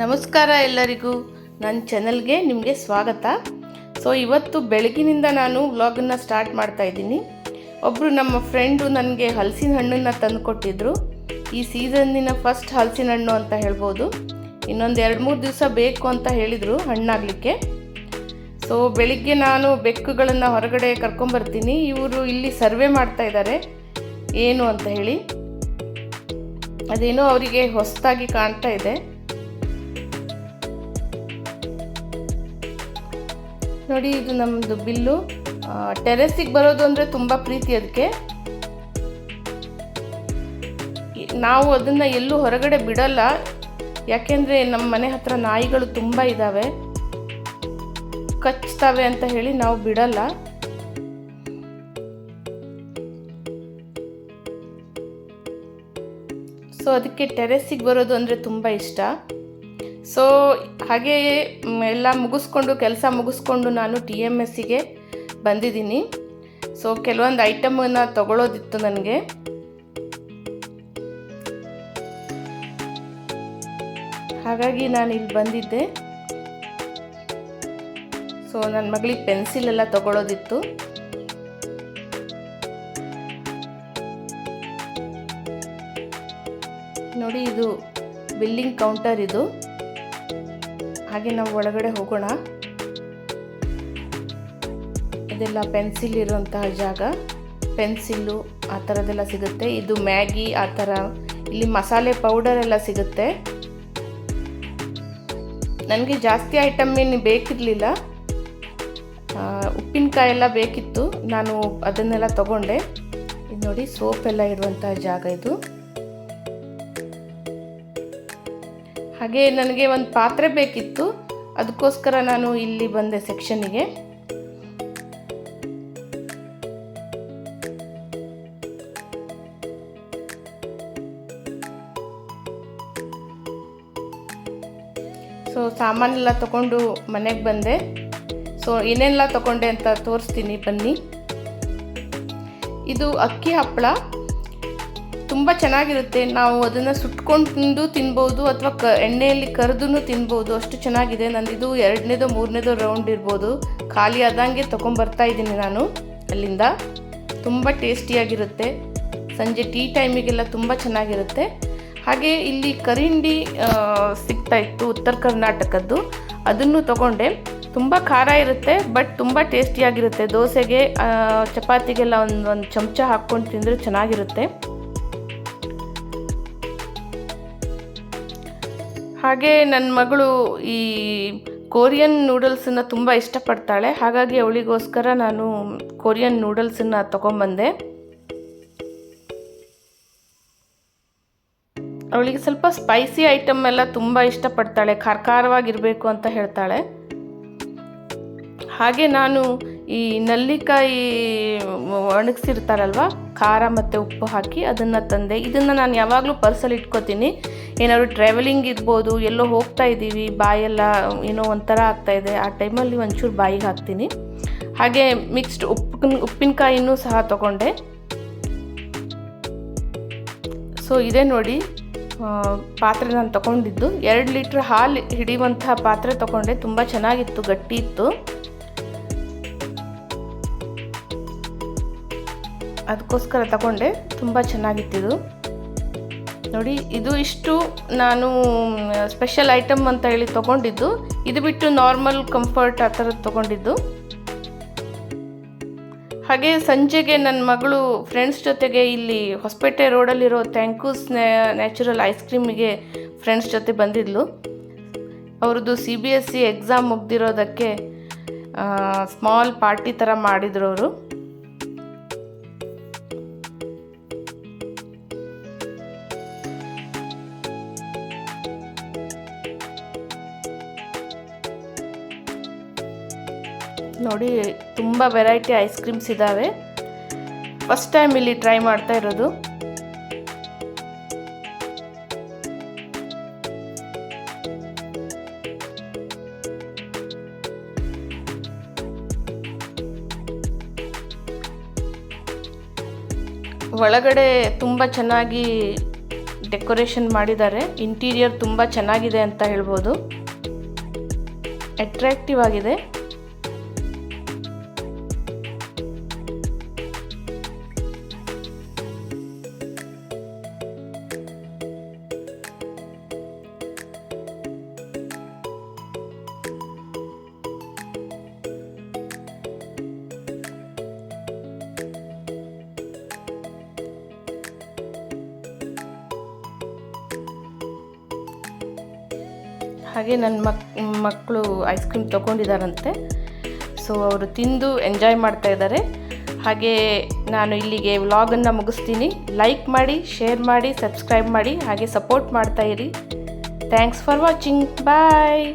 ನಮಸ್ಕಾರ ಎಲ್ಲರಿಗೂ, ನನ್ನ ಚಾನಲ್ಗೆ ನಿಮಗೆ ಸ್ವಾಗತ. ಇವತ್ತು ಬೆಳಗಿನಿಂದ ನಾನು ವ್ಲಾಗನ್ನು ಸ್ಟಾರ್ಟ್ ಮಾಡ್ತಾ ಇದ್ದೀನಿ. ಒಬ್ಬರು ನಮ್ಮ ಫ್ರೆಂಡು ನನಗೆ ಹಲಸಿನ ಹಣ್ಣನ್ನು ತಂದು ಕೊಟ್ಟಿದ್ದರು. ಈ ಸೀಸನ್ನಿನ ಫಸ್ಟ್ ಹಲಸಿನ ಹಣ್ಣು ಅಂತ ಹೇಳ್ಬೋದು. ಇನ್ನೊಂದು 2-3 ದಿವಸ ಬೇಕು ಅಂತ ಹೇಳಿದರು ಹಣ್ಣಾಗಲಿಕ್ಕೆ. ಬೆಳಿಗ್ಗೆ ನಾನು ಬೆಕ್ಕುಗಳನ್ನು ಹೊರಗಡೆ ಕರ್ಕೊಂಬರ್ತೀನಿ. ಇವರು ಇಲ್ಲಿ ಸರ್ವೆ ಮಾಡ್ತಾ ಇದ್ದಾರೆ ಏನು ಅಂತ ಹೇಳಿ. ಅದೇನೋ ಅವರಿಗೆ ಹೊಸದಾಗಿ ಕಾಣ್ತಾ ಇದೆ. ನೋಡಿ, ಇದು ನಮ್ಮದು ಬಿಲ್ಲು. ಟೆರೆಸಿಗೆ ಬರೋದು ಅಂದರೆ ತುಂಬ ಪ್ರೀತಿ ಅದಕ್ಕೆ. ನಾವು ಅದನ್ನು ಎಲ್ಲೂ ಹೊರಗಡೆ ಬಿಡಲ್ಲ, ಯಾಕೆಂದರೆ ನಮ್ಮ ಮನೆ ಹತ್ರ ನಾಯಿಗಳು ತುಂಬ ಇದ್ದಾವೆ, ಕಚ್ತವೆ ಅಂತ ಹೇಳಿ ನಾವು ಬಿಡಲ್ಲ. ಅದಕ್ಕೆ ಟೆರೆಸಿಗೆ ಬರೋದು ಅಂದರೆ ತುಂಬ ಇಷ್ಟ. ಹಾಗೆಯೇ ಎಲ್ಲ ಮುಗಿಸ್ಕೊಂಡು ಕೆಲಸ ಮುಗಿಸ್ಕೊಂಡು ನಾನು TMSಗೆ ಬಂದಿದ್ದೀನಿ. ಕೆಲವೊಂದು ಐಟಮನ್ನು ತಗೊಳ್ಳೋದಿತ್ತು ನನಗೆ. ಹಾಗಾಗಿ ನಾನು ಇಲ್ಲಿ ಬಂದಿದ್ದೆ. ನನ್ನ ಮಗಳಿಗೆ ಪೆನ್ಸಿಲ್ ಎಲ್ಲ ತಗೊಳ್ಳೋದಿತ್ತು. ನೋಡಿ, ಇದು ಬಿಲ್ಲಿಂಗ್ ಕೌಂಟರ್ ಇದು. ಹಾಗೆ ನಾವು ಒಳಗಡೆ ಹೋಗೋಣ. ಇದೆಲ್ಲ ಪೆನ್ಸಿಲ್ ಇರುವಂತಹ ಜಾಗ. ಪೆನ್ಸಿಲ್ಲು ಆ ಥರದ್ದೆಲ್ಲ ಸಿಗುತ್ತೆ. ಇದು ಮ್ಯಾಗಿ ಆ ಥರ. ಇಲ್ಲಿ ಮಸಾಲೆ ಪೌಡರ್ ಎಲ್ಲ ಸಿಗುತ್ತೆ. ನನಗೆ ಜಾಸ್ತಿ ಐಟಮ್ ಏನು ಬೇಕಿರಲಿಲ್ಲ. ಉಪ್ಪಿನಕಾಯಿ ಎಲ್ಲ ಬೇಕಿತ್ತು, ನಾನು ಅದನ್ನೆಲ್ಲ ತಗೊಂಡೆ. ಇದು ನೋಡಿ, ಸೋಪ್ ಎಲ್ಲ ಇರುವಂತಹ ಜಾಗ ಇದು. ಹಾಗೆ ನನಗೆ ಒಂದು ಪಾತ್ರೆ ಬೇಕಿತ್ತು, ಅದಕ್ಕೋಸ್ಕರ ನಾನು ಇಲ್ಲಿ ಬಂದೆ ಸೆಕ್ಷನ್ನಿಗೆ. ಸಾಮಾನೆಲ್ಲ ತಗೊಂಡು ಮನೆಗೆ ಬಂದೆ. ಏನೆಲ್ಲ ತಗೊಂಡೆ ಅಂತ ತೋರಿಸ್ತೀನಿ ಬನ್ನಿ. ಇದು ಅಕ್ಕಿ ಹಪ್ಪಳ. ತುಂಬ ಚೆನ್ನಾಗಿರುತ್ತೆ. ನಾವು ಅದನ್ನು ಸುಟ್ಕೊಂಡು ತಿನ್ಬೋದು ಅಥವಾ ಎಣ್ಣೆಯಲ್ಲಿ ಕರೆದು ತಿನ್ಬೋದು. ಅಷ್ಟು ಚೆನ್ನಾಗಿದೆ. ನಂದಿದು 2ನೇದೋ 3ನೇದೋ ರೌಂಡ್ ಇರ್ಬೋದು. ಖಾಲಿ ಆದಂಗೆ ತೊಗೊಂಬರ್ತಾ ಇದ್ದೀನಿ ನಾನು ಅಲ್ಲಿಂದ. ತುಂಬ ಟೇಸ್ಟಿಯಾಗಿರುತ್ತೆ. ಸಂಜೆ ಟೀ ಟೈಮಿಗೆಲ್ಲ ತುಂಬ ಚೆನ್ನಾಗಿರುತ್ತೆ. ಹಾಗೆ ಇಲ್ಲಿ ಕರಿಂಡಿ ಸಿಗ್ತಾಯಿತ್ತು, ಉತ್ತರ ಕರ್ನಾಟಕದ್ದು. ಅದನ್ನು ತೊಗೊಂಡೆ. ತುಂಬ ಖಾರ ಇರುತ್ತೆ, ಬಟ್ ತುಂಬ ಟೇಸ್ಟಿಯಾಗಿರುತ್ತೆ. ದೋಸೆಗೆ ಚಪಾತಿಗೆಲ್ಲ ಒಂದು ಚಮಚ ಹಾಕ್ಕೊಂಡು ತಿಂದರೆ ಚೆನ್ನಾಗಿರುತ್ತೆ. ಹಾಗೆ ನನ್ನ ಮಗಳು ಈ ಕೊರಿಯನ್ ನೂಡಲ್ಸನ್ನು ತುಂಬ ಇಷ್ಟಪಡ್ತಾಳೆ. ಹಾಗಾಗಿ ಅವಳಿಗೋಸ್ಕರ ನಾನು ಕೊರಿಯನ್ ನೂಡಲ್ಸನ್ನು ತೊಗೊಂಬಂದೆ. ಅವಳಿಗೆ ಸ್ವಲ್ಪ ಸ್ಪೈಸಿ ಐಟಮ್ ಎಲ್ಲ ತುಂಬ ಇಷ್ಟಪಡ್ತಾಳೆ. ಖಾರವಾಗಿರಬೇಕು ಅಂತ ಹೇಳ್ತಾಳೆ. ಹಾಗೆ ನಾನು ಈ ನಲ್ಲಿಕಾಯಿ ಒಣಗಿಸಿರ್ತಾರಲ್ವ, ಖಾರ ಮತ್ತು ಉಪ್ಪು ಹಾಕಿ ಅದನ್ನು ತಂದೆ. ಇದನ್ನು ನಾನು ಯಾವಾಗಲೂ ಪರ್ಸಲ್ಲಿ ಇಟ್ಕೋತೀನಿ. ಏನಾದ್ರು ಟ್ರಾವೆಲಿಂಗ್ ಇರ್ಬೋದು, ಎಲ್ಲೋ ಹೋಗ್ತಾ ಇದ್ದೀವಿ, ಬಾಯೆಲ್ಲ ಏನೋ ಒಂಥರ ಆಗ್ತಾಯಿದೆ, ಆ ಟೈಮಲ್ಲಿ ಒಂಚೂರು ಬಾಯಿಗೆ ಹಾಕ್ತೀನಿ. ಹಾಗೆ ಮಿಕ್ಸ್ಡ್ ಉಪ್ಪಿನಕಾಯಿನೂ ಸಹ ತೊಗೊಂಡೆ. ಇದೇ ನೋಡಿ ಪಾತ್ರೆ ನಾನು ತೊಗೊಂಡಿದ್ದು. 2 ಲೀಟ್ರ್ ಹಾಲು ಹಿಡಿಯುವಂತಹ ಪಾತ್ರೆ ತೊಗೊಂಡೆ. ತುಂಬ ಚೆನ್ನಾಗಿತ್ತು, ಗಟ್ಟಿ ಇತ್ತು. ಅದಕ್ಕೋಸ್ಕರ ತಗೊಂಡೆ. ತುಂಬ ಚೆನ್ನಾಗಿತ್ತಿದು ನೋಡಿ. ಇದು ಇಷ್ಟು ನಾನು ಸ್ಪೆಷಲ್ ಐಟಮ್ ಅಂತ ಹೇಳಿ ತೊಗೊಂಡಿದ್ದು. ಇದು ಬಿಟ್ಟು ನಾರ್ಮಲ್ ಕಂಫರ್ಟ್ ಆ ಥರದ್ದು ತೊಗೊಂಡಿದ್ದು. ಹಾಗೆ ಸಂಜೆಗೆ ನನ್ನ ಮಗಳು ಫ್ರೆಂಡ್ಸ್ ಜೊತೆಗೆ ಇಲ್ಲಿ ಹೊಸಪೇಟೆ ರೋಡಲ್ಲಿರೋ ಥ್ಯಾಂಕೂಸ್ ನ್ಯಾಚುರಲ್ ಐಸ್ ಕ್ರೀಮಿಗೆ ಫ್ರೆಂಡ್ಸ್ ಜೊತೆ ಬಂದಿದ್ಲು. ಅವ್ರದ್ದು CBSE ಎಕ್ಸಾಮ್ ಮುಗ್ದಿರೋದಕ್ಕೆ ಸ್ಮಾಲ್ ಪಾರ್ಟಿ ಥರ ಮಾಡಿದ್ರು ಅವರು. ನೋಡಿ, ತುಂಬ ವೆರೈಟಿ ಐಸ್ ಕ್ರೀಮ್ಸ್ ಇದ್ದಾವೆ. ಫಸ್ಟ್ ಟೈಮ್ ಇಲ್ಲಿ ಟ್ರೈ ಮಾಡ್ತಾ ಇರೋದು. ಒಳಗಡೆ ತುಂಬ ಚೆನ್ನಾಗಿ ಡೆಕೋರೇಷನ್ ಮಾಡಿದ್ದಾರೆ. ಇಂಟೀರಿಯರ್ ತುಂಬ ಚೆನ್ನಾಗಿದೆ ಅಂತ ಹೇಳ್ಬೋದು. ಅಟ್ರಾಕ್ಟಿವ್ ಆಗಿದೆ. ಹಾಗೆ ನನ್ನ ಮಕ್ಕಳು ಐಸ್ ಕ್ರೀಮ್ ತೊಗೊಂಡಿದ್ದಾರಂತೆ. ಸೊ ಅವರು ತಿಂದು ಎಂಜಾಯ್ ಮಾಡ್ತಾ ಇದ್ದಾರೆ. ಹಾಗೆ ನಾನು ಇಲ್ಲಿಗೆ ವ್ಲಾಗನ್ನು ಮುಗಿಸ್ತೀನಿ. ಲೈಕ್ ಮಾಡಿ, ಶೇರ್ ಮಾಡಿ, ಸಬ್ಸ್ಕ್ರೈಬ್ ಮಾಡಿ, ಹಾಗೆ ಸಪೋರ್ಟ್ ಮಾಡ್ತಾ ಇರಿ. Thanks for watching. ಬಾಯ್.